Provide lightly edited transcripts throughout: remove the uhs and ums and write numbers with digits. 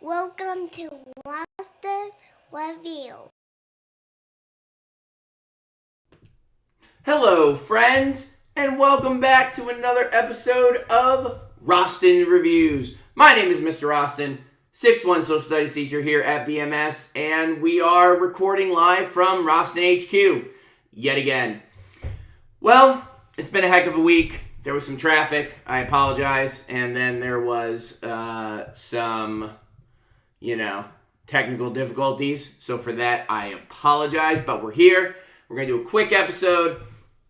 Welcome to Rosten Review. Hello, friends, and welcome back to another episode of Rosten Reviews. My name is Mr. Rosten, 6'1" social studies teacher here at BMS, and we are recording live from Rosten HQ yet again. Well, it's been a heck of a week. There was some traffic. I apologize. And then there was some, technical difficulties. So for that, I apologize. But we're here. We're going to do a quick episode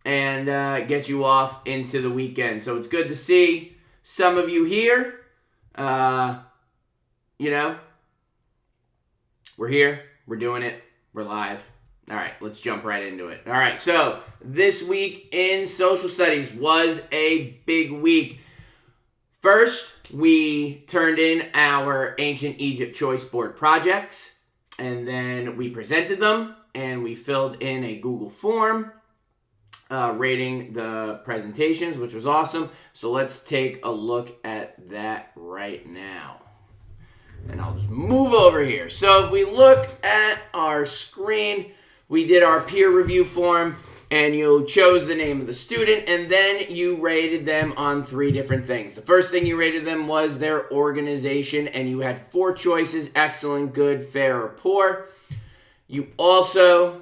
and get you off into the weekend. So it's good to see some of you here. We're here. We're doing it. We're live. All right, let's jump right into it. All right, so this week in social studies was a big week. First, we turned in our Ancient Egypt Choice Board projects, and then we presented them, and we filled in a Google form rating the presentations, which was awesome. So let's take a look at that right now. And I'll just move over here. So if we look at our screen, we did our peer review form, and you chose the name of the student, and then you rated them on 3 different things. The first thing you rated them was their organization, and you had 4 choices: excellent, good, fair, or poor. You also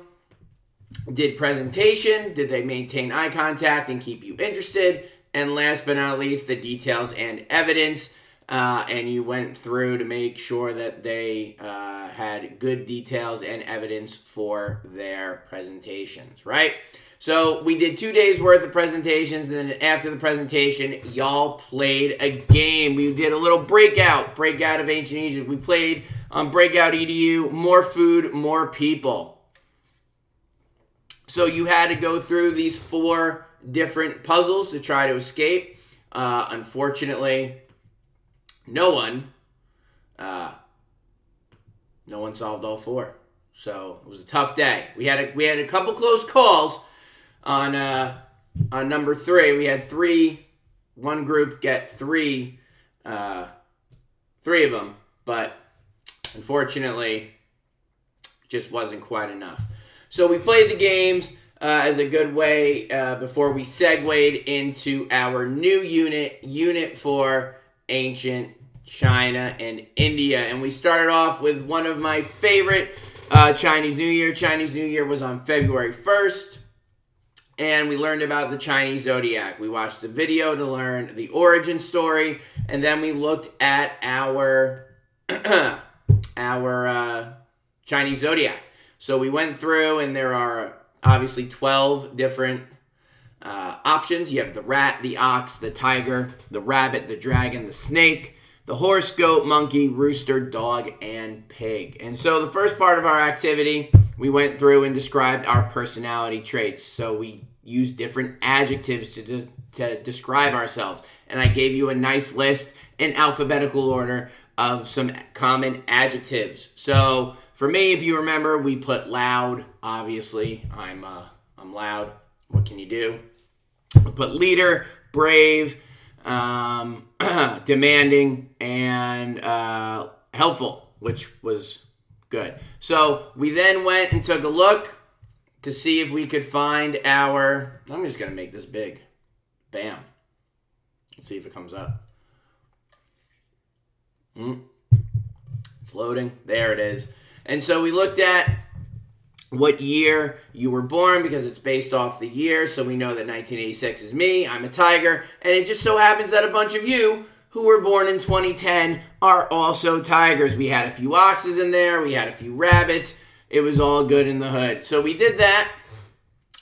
did presentation. Did they maintain eye contact and keep you interested? And last but not least, the details and evidence. And you went through to make sure that they had good details and evidence for their presentations, right? So we did 2 days worth of presentations, and then after the presentation, y'all played a game. We did a little breakout of Ancient Egypt. We played on Breakout EDU, More Food, More People. So you had to go through these 4 different puzzles to try to escape. Unfortunately, no one solved all 4. So it was a tough day. We had a couple close calls on number 3. We had 3. One group get 3 of them, but unfortunately, just wasn't quite enough. So we played the games as a good way before we segued into our new unit for Ancient China and India. And we started off with one of my favorite Chinese New Year. Chinese New Year was on February 1st. And we learned about the Chinese Zodiac. We watched the video to learn the origin story. And then we looked at our Chinese Zodiac. So we went through, and there are obviously 12 different options. You have the rat, the ox, the tiger, the rabbit, the dragon, the snake, the horse, goat, monkey, rooster, dog, and pig. And so the first part of our activity, we went through and described our personality traits. So we used different adjectives to describe ourselves. And I gave you a nice list in alphabetical order of some common adjectives. So for me, if you remember, we put loud. Obviously, I'm loud. What can you do? We put leader, brave, demanding, and helpful, which was good. So we then went and took a look to see if we could find our... I'm just going to make this big. Bam. Let's see if it comes up. It's loading. There it is. And so we looked at what year you were born, because it's based off the year. So we know that 1986 is me. I'm a tiger. And it just so happens that a bunch of you who were born in 2010 are also tigers. We had a few oxes in there. We had a few rabbits. It was all good in the hood. So we did that.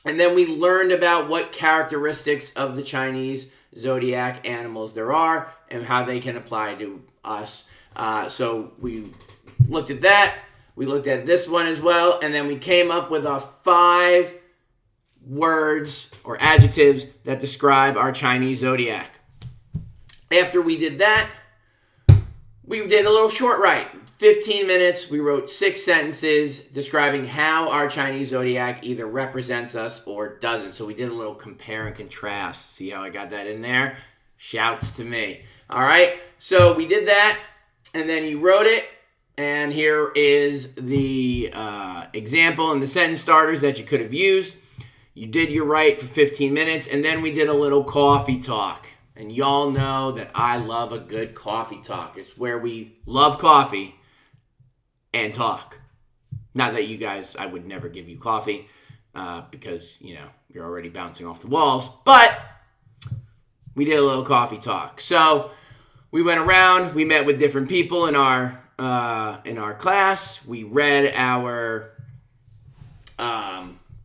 And then we learned about what characteristics of the Chinese zodiac animals there are and how they can apply to us. So we looked at that. We looked at this one as well, and then we came up with 5 words or adjectives that describe our Chinese zodiac. After we did that, we did a little short write. 15 minutes, we wrote 6 sentences describing how our Chinese zodiac either represents us or doesn't. So we did a little compare and contrast. See how I got that in there? Shouts to me. All right, so we did that, and then you wrote it, And here is the example and the sentence starters that you could have used. You did your right for 15 minutes, and then we did a little coffee talk. And y'all know that I love a good coffee talk. It's where we love coffee and talk. Not that you guys, I would never give you coffee because, you're already bouncing off the walls. But we did a little coffee talk. So we went around. We met with different people in our class. We read our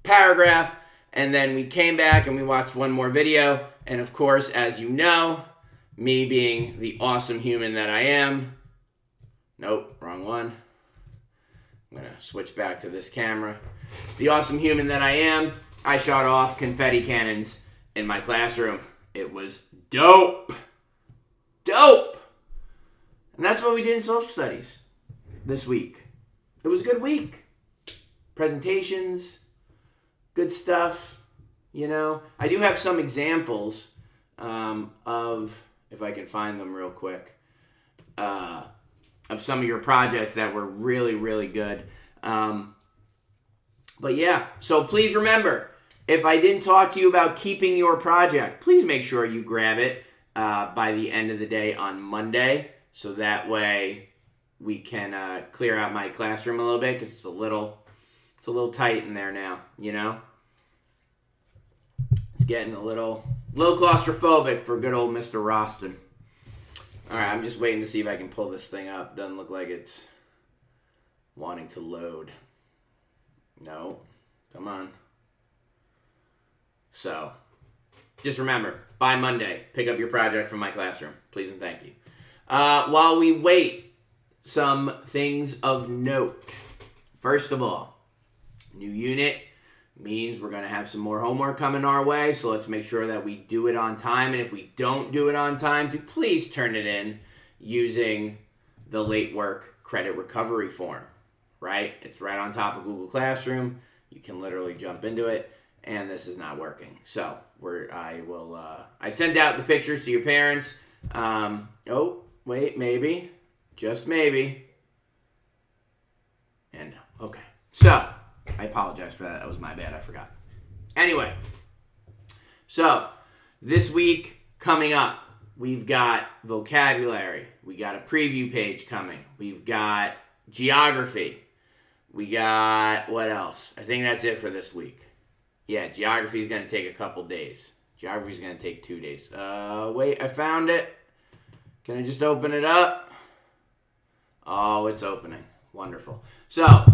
paragraph. And then we came back and we watched one more video. And of course, as you know, me being the awesome human that I am. Nope, wrong one. I'm going to switch back to this camera. The awesome human that I am, I shot off confetti cannons in my classroom. It was dope. Dope. And that's what we did in social studies this week. It was a good week. Presentations. Good stuff, I do have some examples of, if I can find them real quick, of some of your projects that were really, really good. But yeah, so please remember, if I didn't talk to you about keeping your project, please make sure you grab it by the end of the day on Monday, so that way we can clear out my classroom a little bit, because it's a little tight in there now, It's getting a little claustrophobic for good old Mr. Rosten. All right, I'm just waiting to see if I can pull this thing up. Doesn't look like it's wanting to load. No, come on. So, just remember, by Monday, pick up your project from my classroom. Please and thank you. While we wait, some things of note. First of all, new unit means we're going to have some more homework coming our way, so let's make sure that we do it on time. And if we don't do it on time, please turn it in using the late work credit recovery form, right? It's right on top of Google Classroom. You can literally jump into it, and this is not working. So I sent out the pictures to your parents. Oh, wait, maybe, just maybe. And no, okay. So, I apologize for that. That was my bad. I forgot. Anyway, so this week coming up, we've got vocabulary. We got a preview page coming. We've got geography. We got, what else? I think that's it for this week. Yeah, geography is going to take a couple days. Geography is going to take 2 days. Wait, I found it. Can I just open it up? Oh, it's opening. Wonderful. So,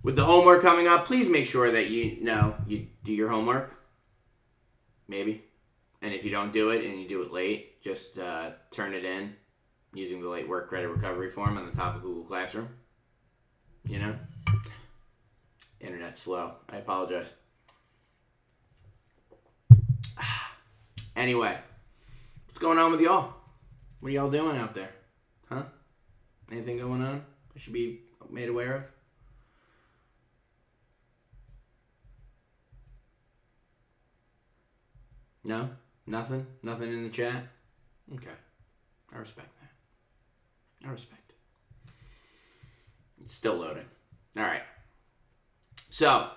with the homework coming up, please make sure that you do your homework. Maybe. And if you don't do it and you do it late, just turn it in using the late work credit recovery form on the top of Google Classroom. Internet's slow. I apologize. Anyway, what's going on with y'all? What are y'all doing out there? Huh? Anything going on I should be made aware of? No? Nothing? Nothing in the chat? Okay. I respect that. I respect it. It's still loading. All right. So,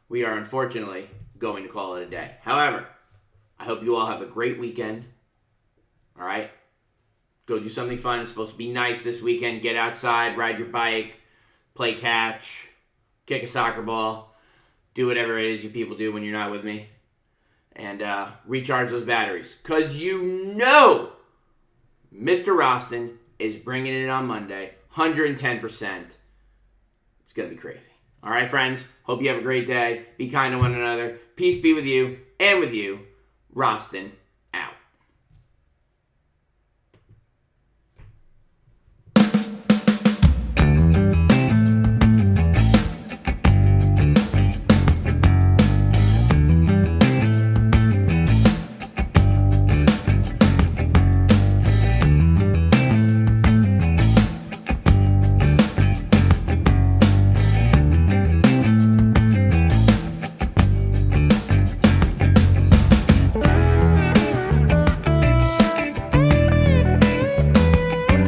we are unfortunately going to call it a day. However, I hope you all have a great weekend. All right? Go do something fun. It's supposed to be nice this weekend. Get outside, ride your bike, play catch, kick a soccer ball, do whatever it is you people do when you're not with me. And recharge those batteries. Because Mr. Rosten is bringing it on Monday. 110%. It's going to be crazy. All right, friends? Hope you have a great day. Be kind to one another. Peace be with you and with you. Rosten